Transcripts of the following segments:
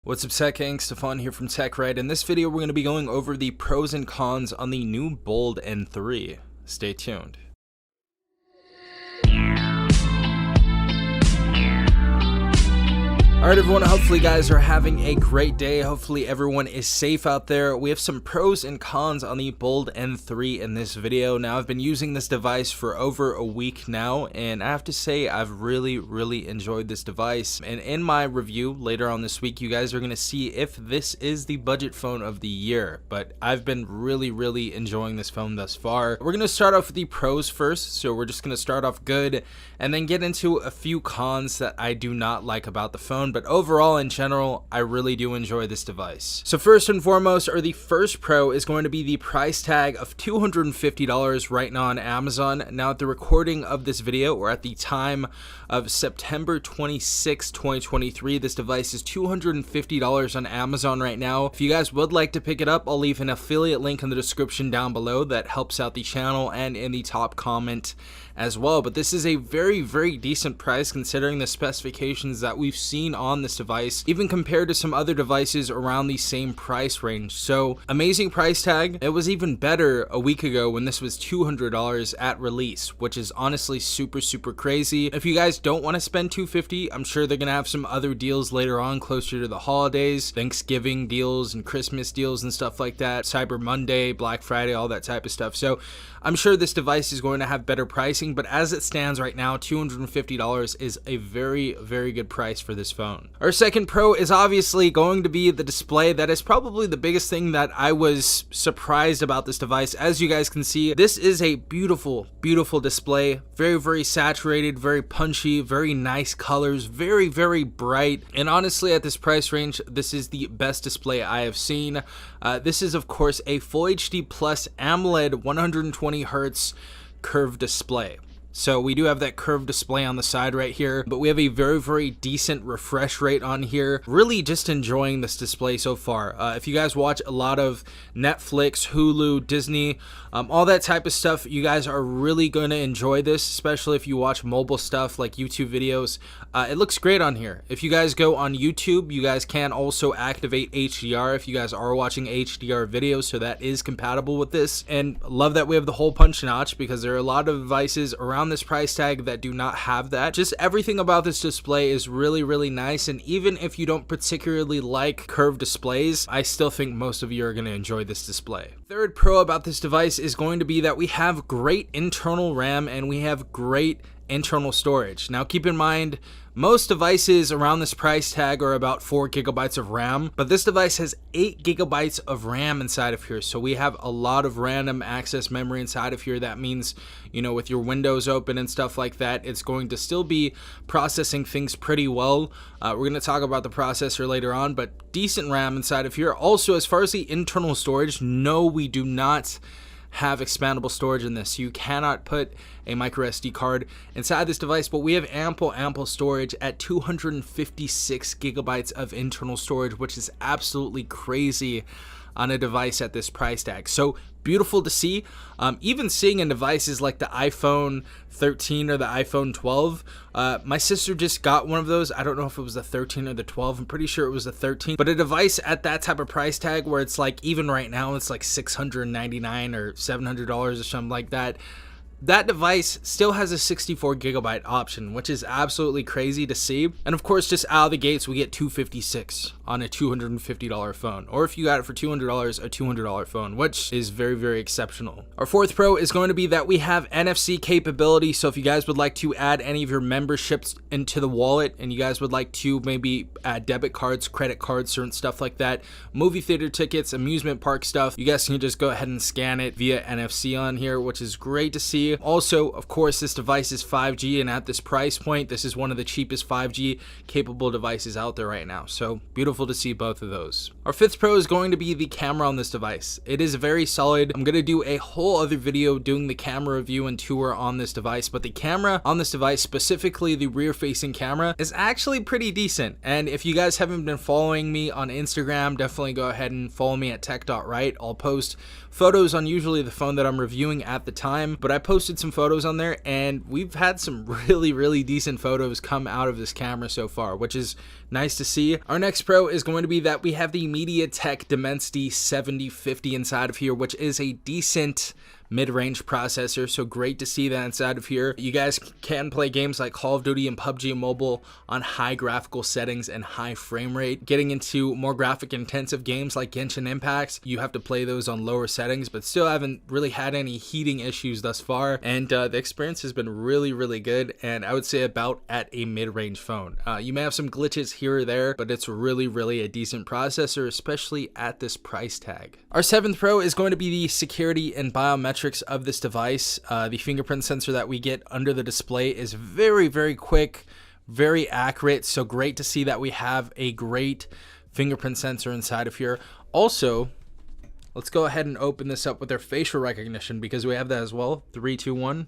What's up, Tech Gang? Stefan here from TechRight. In this video, we're going to be going over the pros and cons on the new Bold N3. Stay tuned. Alright everyone, hopefully you guys are having a great day. Hopefully everyone is safe out there. We have some pros and cons on the Bold N3 in this video. Now, I've been using this device for over a week now, and I have to say I've really enjoyed this device. And in my review later on this week, you guys are going to see if this is the budget phone of the year. But I've been really enjoying this phone thus far. We're going to start off with the pros first, so we're just going to start off good and then get into a few cons that I do not like about the phone. But overall, in general, I really do enjoy this device. So first and foremost, or the first pro, is going to be the price tag of $250 right now on Amazon. Now, at the recording of this video, or at the time of September 26, 2023, this device is $250 on Amazon right now. If you guys would like to pick it up, I'll leave an affiliate link in the description down below that helps out the channel, and in the top comment as well. But this is a very decent price considering the specifications that we've seen on this device, even compared to some other devices around the same price range. So amazing price tag. It was even better a week ago when this was $200 at release, which is honestly super crazy. If you guys don't want to spend $250, I'm sure they're gonna have some other deals later on closer to the holidays, Thanksgiving deals and Christmas deals and stuff like that, Cyber Monday, Black Friday, all that type of stuff. So I'm sure this device is going to have better pricing, but as it stands right now, $250 is a very good price for this phone. Our second pro is obviously going to be the display. That is probably the biggest thing that I was surprised about this device. As you guys can see, this is a beautiful display, very saturated, very punchy, very nice colors, very bright, and honestly at this price range, this is the best display I have seen. This is of course a Full HD Plus AMOLED 120 Hz curved display. So we do have that curved display on the side right here, but we have a very decent refresh rate on here. Really just enjoying this display so far. If you guys watch a lot of Netflix, Hulu, Disney, all that type of stuff, you guys are really going to enjoy this, especially if you watch mobile stuff like YouTube videos. It looks great on here. If you guys go on YouTube, you guys can also activate HDR if you guys are watching HDR videos, so that is compatible with this. And love that we have the hole punch notch, because there are a lot of devices around this price tag that do not have that. Just everything about this display is really nice, and even if you don't particularly like curved displays, I still think most of you are going to enjoy this display. Third pro about this device is going to be that we have great internal RAM and we have great internal storage. Now keep in mind, most devices around this price tag are about 4 GB of RAM, but this device has 8 GB of RAM inside of here. So we have a lot of random access memory inside of here. That means, you know, with your windows open and stuff like that, it's going to still be processing things pretty well. We're going to talk about the processor later on, but decent RAM inside of here. Also, as far as the internal storage, no, we do not have expandable storage in this. You cannot put a micro SD card inside this device, but we have ample storage at 256 GB of internal storage, which is absolutely crazy on a device at this price tag. So beautiful to see. Even seeing in devices like the iPhone 13 or the iPhone 12. My sister just got one of those. I don't know if it was the 13 or the 12. I'm pretty sure it was the 13. But a device at that type of price tag, where it's like, even right now, it's like $699 or $700 or something like that. That device still has a 64 GB option, which is absolutely crazy to see. And of course, just out of the gates, we get $256 on a $250 phone. Or if you got it for $200, a $200 phone, which is very exceptional. Our fourth pro is going to be that we have NFC capability. So if you guys would like to add any of your memberships into the wallet, and you guys would like to maybe add debit cards, credit cards, certain stuff like that, movie theater tickets, amusement park stuff, you guys can just go ahead and scan it via NFC on here, which is great to see. Also, of course, this device is 5G, and at this price point, this is one of the cheapest 5G capable devices out there right now. So beautiful to see both of those. Our fifth pro is going to be the camera on this device. It is very solid. I'm going to do a whole other video doing the camera review and tour on this device, but the camera on this device, specifically the rear facing camera, is actually pretty decent. And if you guys haven't been following me on Instagram, definitely go ahead and follow me at tech.right. I'll post photos on usually the phone that I'm reviewing at the time, but I post posted some photos on there, and we've had some really decent photos come out of this camera so far, which is nice to see. Our next pro is going to be that we have the MediaTek Dimensity 7050 inside of here, which is a decent mid-range processor, so great to see that inside of here. You guys can play games like Call of Duty and PUBG Mobile on high graphical settings and high frame rate. Getting into more graphic intensive games like Genshin Impact, you have to play those on lower settings, but still haven't really had any heating issues thus far, and the experience has been really good, and I would say about at a mid-range phone. You may have some glitches here or there, but it's really a decent processor, especially at this price tag. Our 7th Pro is going to be the security and biometrics of this device. The fingerprint sensor that we get under the display is very quick, very accurate, so great to see that we have a great fingerprint sensor inside of here. Also, let's go ahead and open this up with our facial recognition, because we have that as well. 3, 2, 1.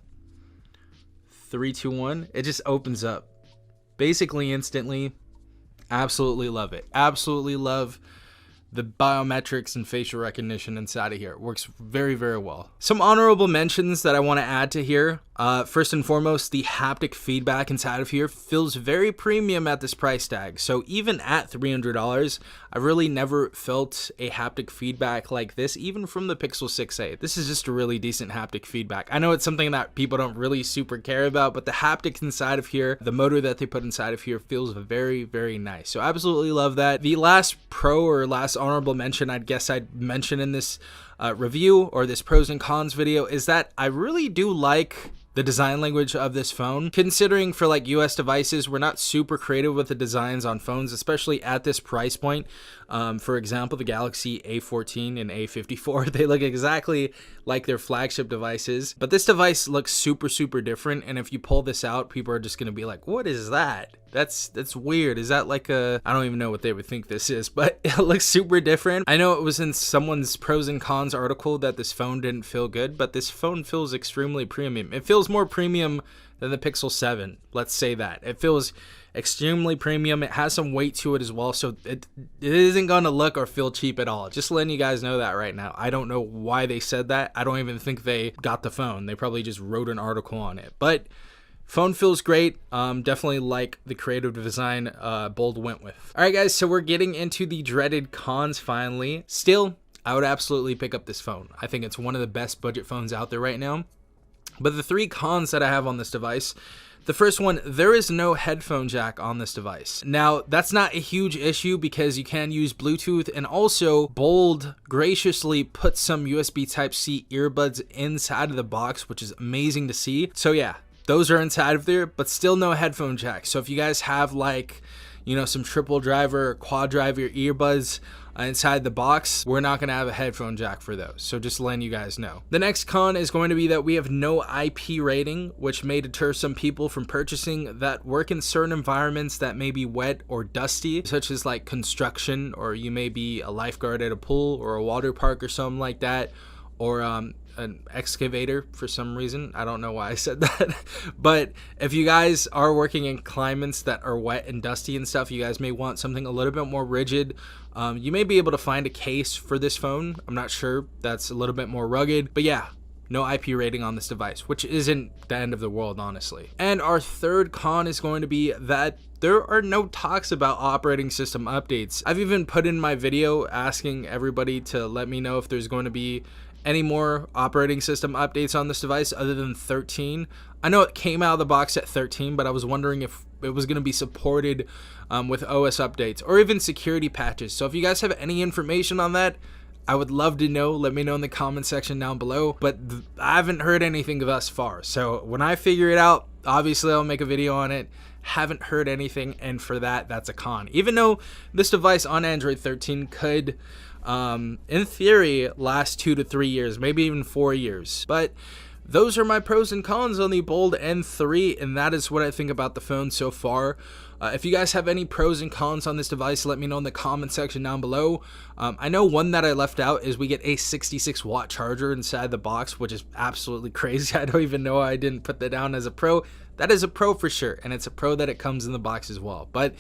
3, 2, 1. It just opens up basically instantly. Absolutely love it. Absolutely love the biometrics and facial recognition inside of here. It works very well. Some honorable mentions that I want to add to here. First and foremost, the haptic feedback inside of here feels very premium at this price tag. So even at $300, I really never felt a haptic feedback like this, even from the Pixel 6a. This is just a really decent haptic feedback. I know it's something that people don't really super care about, but the haptics inside of here, the motor that they put inside of here feels very nice. So absolutely love that. The last pro or last honorable mention I'd guess I'd mention in this review or this pros and cons video is that I really do like the design language of this phone. Considering for like US devices, we're not super creative with the designs on phones, especially at this price point. For example, the Galaxy A14 and A54, they look exactly like their flagship devices, but this device looks super different, and if you pull this out, people are just gonna be like, what is that? That's weird. Is that like a, I don't even know what they would think this is, but it looks super different. I know it was in someone's pros and cons article that this phone didn't feel good, but this phone feels extremely premium. It feels more premium than the Pixel 7. Let's say that. It feels extremely premium. It has some weight to it as well, so it isn't going to look or feel cheap at all. Just letting you guys know that right now. I don't know why they said that. I don't even think they got the phone. They probably just wrote an article on it, but phone feels great. Definitely like the creative design Bold went with. All right, guys, so we're getting into the dreaded cons finally. Still, I would absolutely pick up this phone. I think it's one of the best budget phones out there right now. But the 3 cons that I have on this device, the first one, there is no headphone jack on this device. Now, that's not a huge issue because you can use Bluetooth, and also Bold graciously put some USB Type-C earbuds inside of the box, which is amazing to see. So yeah, those are inside of there, but still no headphone jack. So if you guys have like, you know, some triple driver or quad driver earbuds inside the box, we're not going to have a headphone jack for those. So just letting you guys know. The next con is going to be that we have no IP rating, which may deter some people from purchasing that work in certain environments that may be wet or dusty, such as like construction, or you may be a lifeguard at a pool or a water park or something like that, or an excavator for some reason. I don't know why I said that. But if you guys are working in climates that are wet and dusty and stuff, you guys may want something a little bit more rigid. You may be able to find a case for this phone. I'm not sure. That's a little bit more rugged. But yeah, no IP rating on this device, which isn't the end of the world, honestly. And our third con is going to be that there are no talks about operating system updates. I've even put in my video asking everybody to let me know if there's going to be any more operating system updates on this device other than 13. I know it came out of the box at 13, but I was wondering if it was going to be supported with OS updates or even security patches. So if you guys have any information on that, I would love to know. Let me know in the comment section down below, but I haven't heard anything thus far. So when I figure it out, obviously I'll make a video on it. Haven't heard anything, and for that, that's a con. Even though this device on Android 13 could, in theory, last 2 to 3 years, maybe even 4 years. But those are my pros and cons on the Bold N3, and that is what I think about the phone so far. If you guys have any pros and cons on this device, let me know in the comment section down below. I know one that I left out is we get a 66-watt charger inside the box, which is absolutely crazy. I don't even know why I didn't put that down as a pro. That is a pro for sure, and it's a pro that it comes in the box as well. But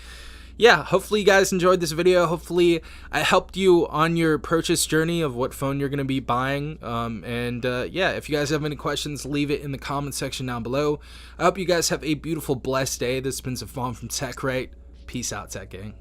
yeah, hopefully you guys enjoyed this video. Hopefully I helped you on your purchase journey of what phone you're going to be buying. Yeah, if you guys have any questions, leave it in the comment section down below. I hope you guys have a beautiful, blessed day. This has been Savon from TechRight. Peace out, Tech Gang.